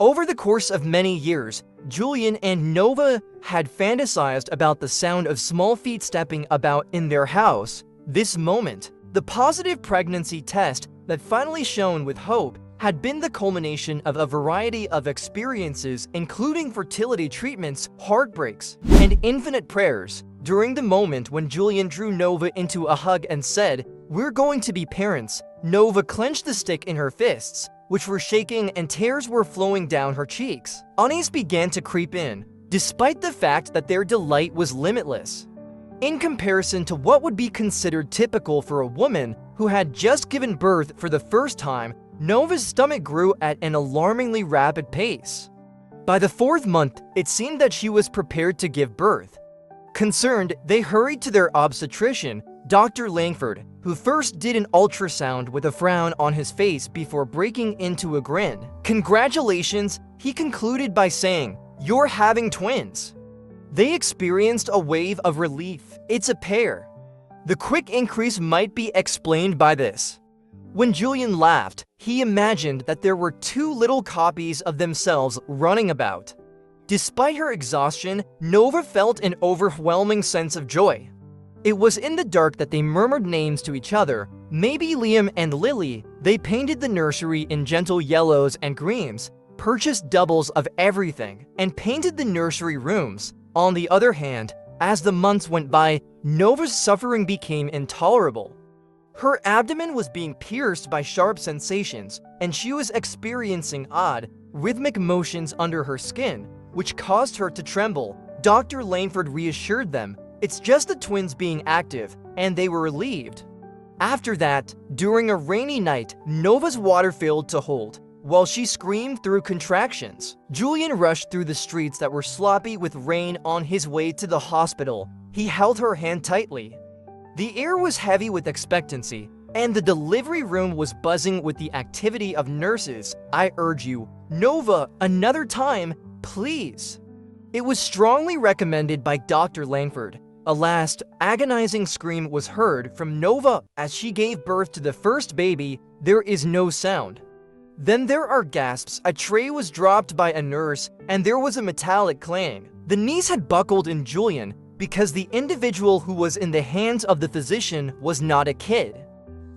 Over the course of many years, Julian and Nova had fantasized about the sound of small feet stepping about in their house. This moment, the positive pregnancy test that finally shone with hope, had been the culmination of a variety of experiences, including fertility treatments, heartbreaks, and infinite prayers. During the moment when Julian drew Nova into a hug and said, "We're going to be parents," Nova clenched the stick in her fists, which were shaking and tears were flowing down her cheeks. Unease began to creep in, despite the fact that their delight was limitless. In comparison to what would be considered typical for a woman who had just given birth for the first time, Nova's stomach grew at an alarmingly rapid pace. By the 4th month, it seemed that she was prepared to give birth. Concerned, they hurried to their obstetrician, Dr. Langford, who first did an ultrasound with a frown on his face before breaking into a grin. "Congratulations," he concluded by saying, "You're having twins." They experienced a wave of relief. It's a pair. The quick increase might be explained by this. When Julian laughed, he imagined that there were 2 little copies of themselves running about. Despite her exhaustion, Nova felt an overwhelming sense of joy. It was in the dark that they murmured names to each other. Maybe Liam and Lily. They painted the nursery in gentle yellows and greens, purchased doubles of everything, and painted the nursery rooms. On the other hand, as the months went by, Nova's suffering became intolerable. Her abdomen was being pierced by sharp sensations, and she was experiencing odd, rhythmic motions under her skin, which caused her to tremble. Dr. Langford reassured them, it's just the twins being active, and they were relieved. After that, during a rainy night, Nova's water failed to hold, while she screamed through contractions. Julian rushed through the streets that were sloppy with rain on his way to the hospital. He held her hand tightly. The air was heavy with expectancy, and the delivery room was buzzing with the activity of nurses. "I urge you, Nova, another time, please." It was strongly recommended by Dr. Langford. A last, agonizing scream was heard from Nova as she gave birth to the first baby. There is no sound. Then there are gasps. A tray was dropped by a nurse, and there was a metallic clang. The knees had buckled in Julian, because the individual who was in the hands of the physician was not a kid.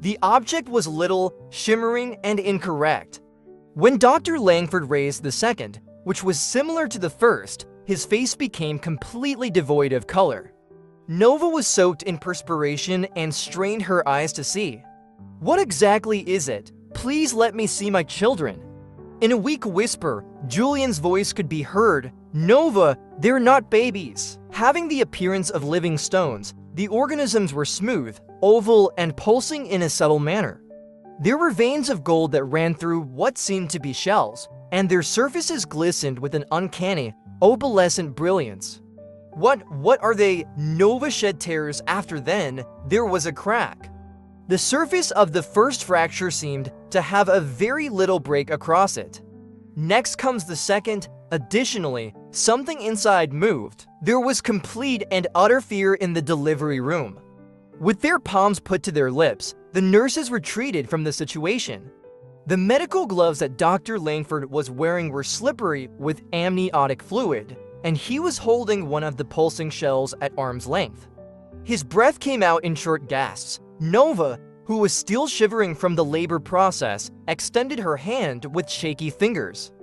The object was little, shimmering, and incorrect. When Dr. Langford raised the second, which was similar to the first, his face became completely devoid of color. Nova was soaked in perspiration and strained her eyes to see. "What exactly is it? Please let me see my children." In a weak whisper, Julian's voice could be heard. "Nova, they're not babies." Having the appearance of living stones, the organisms were smooth, oval, and pulsing in a subtle manner. There were veins of gold that ran through what seemed to be shells, and their surfaces glistened with an uncanny, opalescent brilliance. What are they?" Nova shed tears. After then, there was a crack. The surface of the first fracture seemed to have a very little break across it. Next comes the second. Additionally, something inside moved. There was complete and utter fear in the delivery room. With their palms put to their lips, the nurses retreated from the situation. The medical gloves that Dr. Langford was wearing were slippery with amniotic fluid, and he was holding one of the pulsing shells at arm's length. His breath came out in short gasps. Nova, who was still shivering from the labor process, extended her hand with shaky fingers.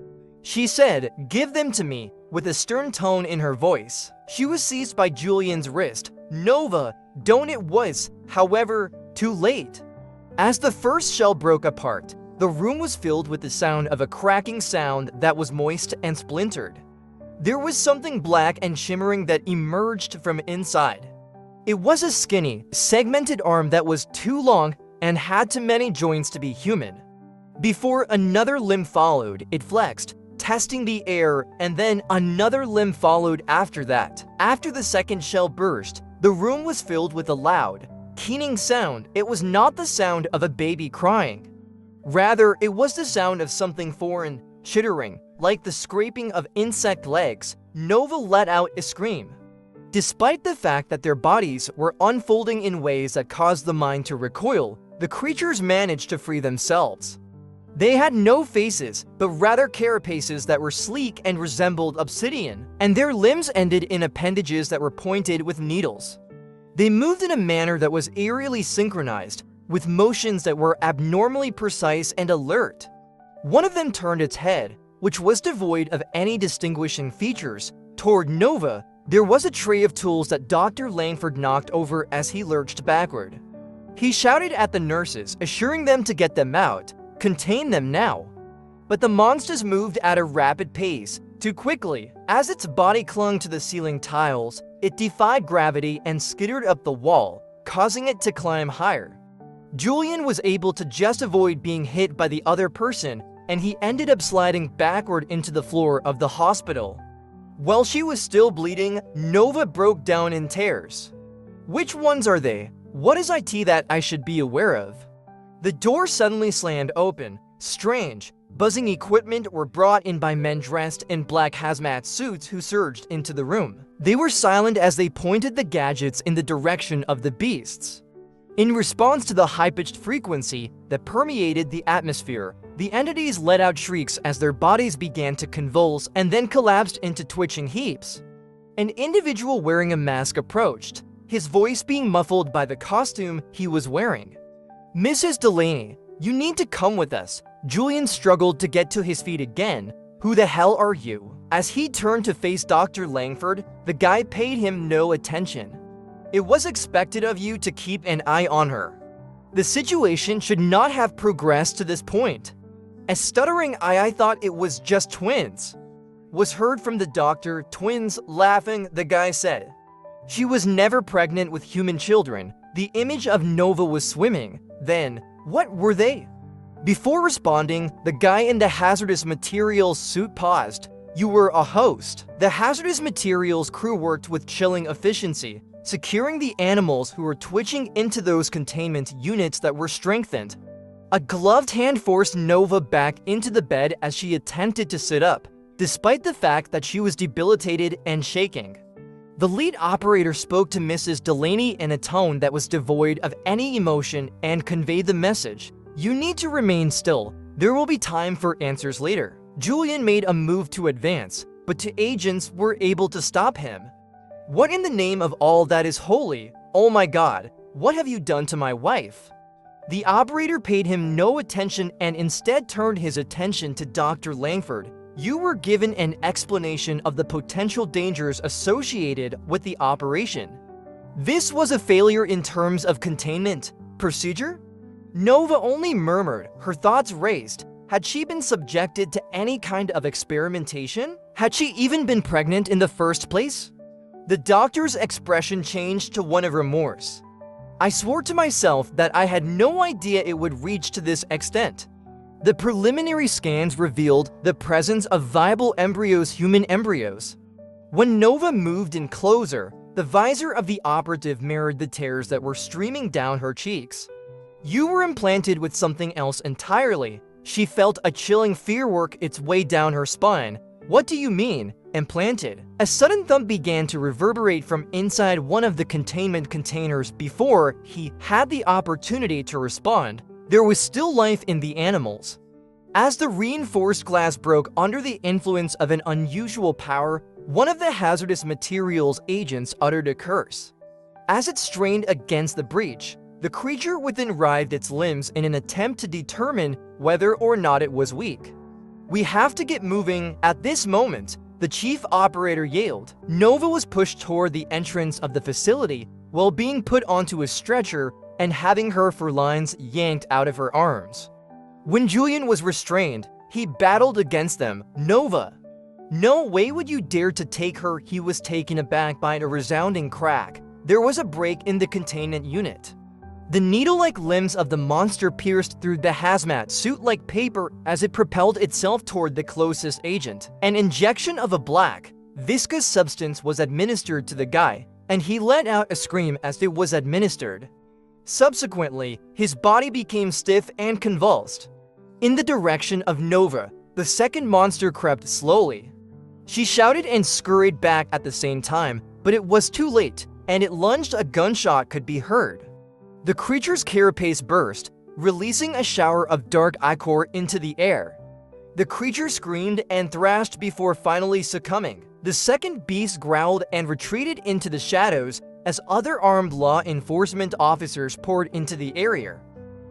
She said, "Give them to me," with a stern tone in her voice. She was seized by Julian's wrist. "Nova, don't." It was, however, too late. As the first shell broke apart, the room was filled with the sound of a cracking sound that was moist and splintered. There was something black and shimmering that emerged from inside. It was a skinny, segmented arm that was too long and had too many joints to be human. Before another limb followed, it flexed, testing the air, and then another limb followed after that. After the second shell burst, the room was filled with a loud, keening sound. It was not the sound of a baby crying. Rather, it was the sound of something foreign, chittering, like the scraping of insect legs. Nova let out a scream. Despite the fact that their bodies were unfolding in ways that caused the mind to recoil, the creatures managed to free themselves. They had no faces, but rather carapaces that were sleek and resembled obsidian, and their limbs ended in appendages that were pointed with needles. They moved in a manner that was eerily synchronized, with motions that were abnormally precise and alert. One of them turned its head, which was devoid of any distinguishing features, toward Nova. There was a tray of tools that Dr. Langford knocked over as he lurched backward. He shouted at the nurses, assuring them to get them out, contain them now. But the monsters moved at a rapid pace, too quickly. As its body clung to the ceiling tiles, it defied gravity and skittered up the wall, causing it to climb higher. Julian was able to just avoid being hit by the other person, and he ended up sliding backward into the floor of the hospital. While she was still bleeding, Nova broke down in tears. Which ones are they? What is IT that I should be aware of? The door suddenly slammed open. Strange, buzzing equipment were brought in by men dressed in black hazmat suits who surged into the room. They were silent as they pointed the gadgets in the direction of the beasts. In response to the high-pitched frequency that permeated the atmosphere, the entities let out shrieks as their bodies began to convulse and then collapsed into twitching heaps. An individual wearing a mask approached, his voice being muffled by the costume he was wearing. "Mrs. Delaney, you need to come with us." Julian struggled to get to his feet again. "Who the hell are you?" As he turned to face Dr. Langford, the guy paid him no attention. "It was expected of you to keep an eye on her. The situation should not have progressed to this point." A stuttering I thought it was just twins, was heard from the doctor. "Twins?" Laughing, the guy said. "She was never pregnant with human children." The image of Nova was swimming. Then, what were they? Before responding, the guy in the hazardous materials suit paused. "You were a host." The hazardous materials crew worked with chilling efficiency, securing the animals who were twitching into those containment units that were strengthened. A gloved hand forced Nova back into the bed as she attempted to sit up, despite the fact that she was debilitated and shaking. The lead operator spoke to Mrs. Delaney in a tone that was devoid of any emotion and conveyed the message: "You need to remain still. There will be time for answers later." Julian made a move to advance, but two agents were able to stop him. "What in the name of all that is holy? Oh my God, what have you done to my wife?" The operator paid him no attention and instead turned his attention to Dr. Langford. "You were given an explanation of the potential dangers associated with the operation. This was a failure in terms of containment procedure?" Nova only murmured, her thoughts raced. Had she been subjected to any kind of experimentation? Had she even been pregnant in the first place? The doctor's expression changed to one of remorse. "I swore to myself that I had no idea it would reach to this extent." The preliminary scans revealed the presence of viable embryos, human embryos. When Nova moved in closer, the visor of the operative mirrored the tears that were streaming down her cheeks. "You were implanted with something else entirely." She felt a chilling fear work its way down her spine. "What do you mean, implanted?" A sudden thump began to reverberate from inside one of the containment containers. Before he had the opportunity to respond, there was still life in the animals. As the reinforced glass broke under the influence of an unusual power, one of the hazardous materials agents uttered a curse. As it strained against the breach, the creature within writhed its limbs in an attempt to determine whether or not it was weak. "We have to get moving at this moment," the chief operator yelled. Nova was pushed toward the entrance of the facility while being put onto a stretcher and having her fur-lines yanked out of her arms. When Julian was restrained, he battled against them. "Nova! No way would you dare to take her!" He was taken aback by a resounding crack. There was a break in the containment unit. The needle-like limbs of the monster pierced through the hazmat suit like paper as it propelled itself toward the closest agent. An injection of a black, viscous substance was administered to the guy, and he let out a scream as it was administered. Subsequently, his body became stiff and convulsed. In the direction of Nova, the second monster crept slowly. She shouted and scurried back at the same time, but it was too late, and it lunged. A gunshot could be heard. The creature's carapace burst, releasing a shower of dark ichor into the air. The creature screamed and thrashed before finally succumbing. The second beast growled and retreated into the shadows as other armed law enforcement officers poured into the area.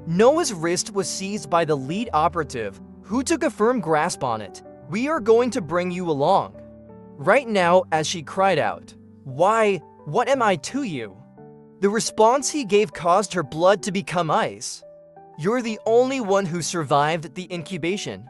Noah's wrist was seized by the lead operative, who took a firm grasp on it. "We are going to bring you along right now," as she cried out. "Why, what am I to you?" The response he gave caused her blood to become ice. "You're the only one who survived the incubation.